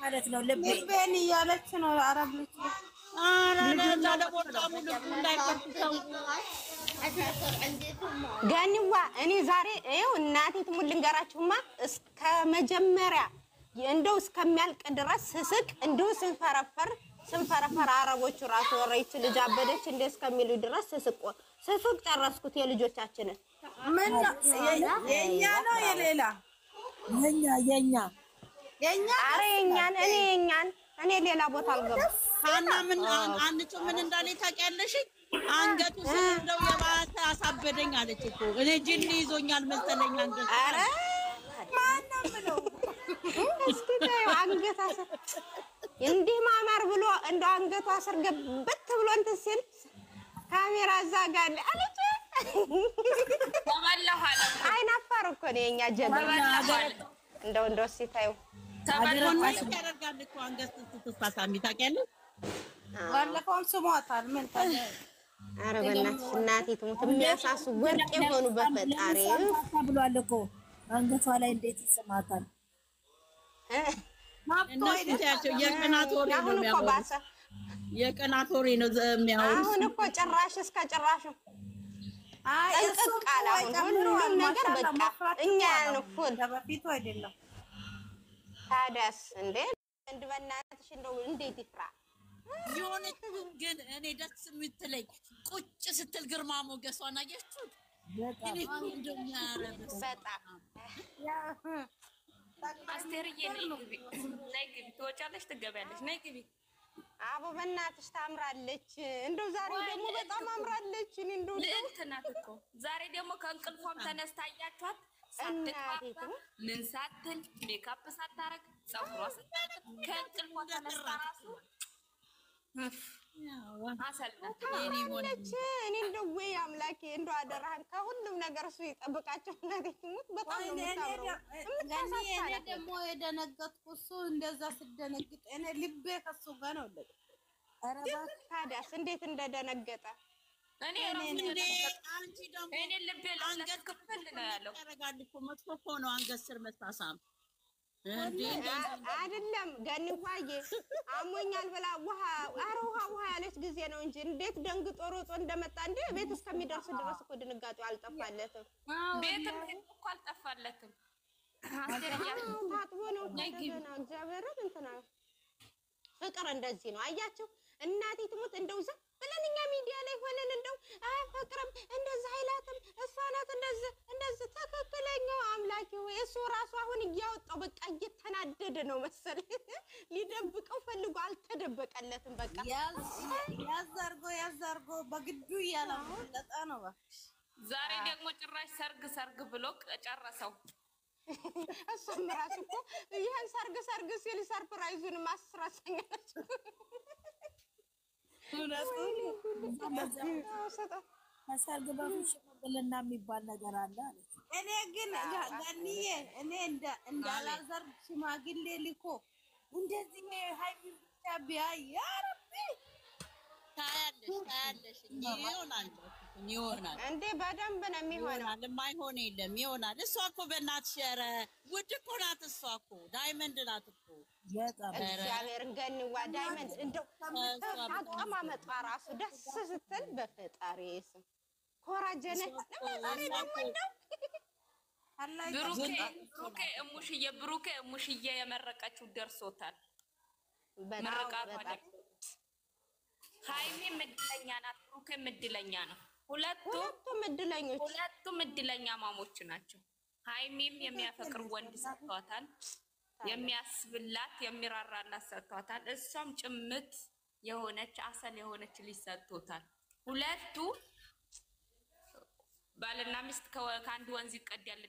ማለት ነው። ልቤን እያለች ነው አረብ ልጅ ገኒዋ እኔ ዛሬ ይኸው እናቴ ትሙት ልንገራችሁማ እስከ መጀመሪያ እንደው እስከሚያልቅ ድረስ ስስቅ እንደው ስንፈረፈር አረቦቹ ራሱ ወሬች ልጅ አበደች እንደ እስከሚሉ ድረስ ስስቅ ጨረስኩት። የልጆቻችንን ምን የኛ ነው የሌላ የኛ አረ የኛን እኔ ሌላ ቦታ አልገባም። ታና ምን አንቺ ምን እንዳለ ታውቂያለሽ? አንገቱ እንደው የባሰ አሳበደኝ አለች እኮ እኔ ጅኒ ይዞኛል መሰለኝ አንገቱ። አረ ማነው ብለው እስኪ ታዩ አንገት አሰር እንዲህ ማማር ብሎ እንደው አንገቱ አሰር ገብት ብሎ እንትን ሲል ካሜራ ዛጋለ አለች። ተበላሁ አለ። አይናፋር እኮ ነው የኛ ጀግና። እንደው ሲታዩ ተበላሁ ያደርጋል እኮ አንገት ስትሳሳሚ ታውቂያለሽ? ባለፈውም ስሟታል። ምን ታለ አረ በእናትሽ እናቴ ትሙት የሚያሳሱ ወርቅ የሆኑ በፈጣሪ ብሏል እኮ አንገቷ ላይ እንዴት ይስማታል? እናንተያቸው የቀናት ወሬ ነው የሚያወሩት። የቀናት ወሬ ነው የሚያወሩት። አሁን እኮ ጭራሽ እስከ ጭራሽ ጠንቀቅ አለ። አሁን ሁሉም ነገር በቃ እኛ ያልኩን በፊቱ አይደለም። ታዲያስ እንዴ እንደ በእናትሽ እንደው እንዴት ይፍራ የሆነች ግን እኔ ደስ የምትለኝ ቁጭ ስትል ግርማ ሞገሷን አየችው። በጣም አስቴርዬ ነይ ግቢ ትወጫለሽ ትገቢያለሽ። ነይ ግቢ አቦ በእናትሽ ታምራለች። እንደው ዛሬ ደግሞ በጣም አምራለች። እኔ እንደው ልዕልት ናት እኮ ዛሬ ደግሞ ከእንቅልፏም ተነስታ አያችኋት። ሳትቀባ ምን ሳትል ሜካፕ ሳታረግ ፀጉሯ ሳታረግ ከእንቅልፏ ተነስታ ራሱ አሰልናት ነች። እኔ እንደው ወይ አምላኬ እንደው አደራህን ከሁሉም ነገር እሱ ይጠብቃቸው። እናቴ ትሙት በጣም ነው የምታምረው። እኔ ደግሞ የደነገጥኩ እሱ እንደዛ ስደነግጥ እኔ ልቤ ከሱ ጋር ነው ለደ ታዲያስ እንዴት እንደደነገጠ እኔ ራሱ አንቺ ደግሞ እኔ ልቤ አንገት ክፍል ነው ያለው። ያረጋል እኮ መጥፎ እኮ ነው አንገት ስር መታሳም አይደለም። ገኒዋዬ አሞኛል ብላ ውሃ ያለች ጊዜ ነው እንጂ እንዴት ደንግጦ ሮጦ እንደመጣ እንደ ቤት እስከሚደርስ ድረስ እኮ ድንጋጤው አልጠፋለትም። ቤትም እኮ አልጠፋለትም። ታጥቦ ነው እንደገና እግዚአብሔርን እንትና ፍቅር እንደዚህ ነው። አያችሁ እናቴ ትሙት እንደው ዝም ብለን እኛ ሚዲያ ላይ ሆነን እንደው ፍቅርም እንደዛ አይላትም እሷ ናት እንደዚህ ትክክለኛው አምላኬ ወይ እሱ ራሱ አሁን እያወጣው በቃ እየተናደደ ነው መሰል ሊደብቀው ፈልጎ አልተደበቀለትም። በቃ ያዛርጎ በግዱ ያላመለጠ ነው። ዛሬ ደግሞ ጭራሽ ሰርግ ብሎ ጨረሰው። እሱም ራሱ እኮ ይሄን ሰርግ ሲል ሰርፕራይዙን ማስረሰኛለች። ከሰርግ በፊት ሽምግልና የሚባል ነገር አለ አለች። እኔ ግን ገኒዬ እኔ እንዳላዘር ሽማግሌ ልኮ እንደዚህ ሃይሚ ብቻ ቢያይ ያ ረቢ ታያለሽ ይሆናል እንዴ በደንብ ነው የሚሆነው። የማይሆን የለም ይሆናል። እሷ እኮ በእናትሽ ኧረ ውድ እኮ ናት። እሷ እኮ ዳይመንድ ናት እኮ እግዚአብሔርን ገኒዋ ዳይመንድ እንደው አቀማመጧ ራሱ ደስ ስትል በፈጣሪ ስም ኮራጀነ ለማዛሬ ደግሞ እንደው ብሩኬ እሙሽዬ የመረቀችው ደርሶታል። በጣም ሃይሚም እድለኛ ናት፣ ብሩኬም እድለኛ ነው። ሁለቱም እድለኛ ማሞች ናቸው። ሃይሚም የሚያፈቅር ወንድ ሰጥቷታል፣ የሚያስብላት የሚራራላት ሰጥቷታል። እሷም ጭምት የሆነች አሰል የሆነች ልጅ ሰጥቶታል። ሁለቱ ባልና ሚስት ከአንድ ወንዝ ይቀዳል።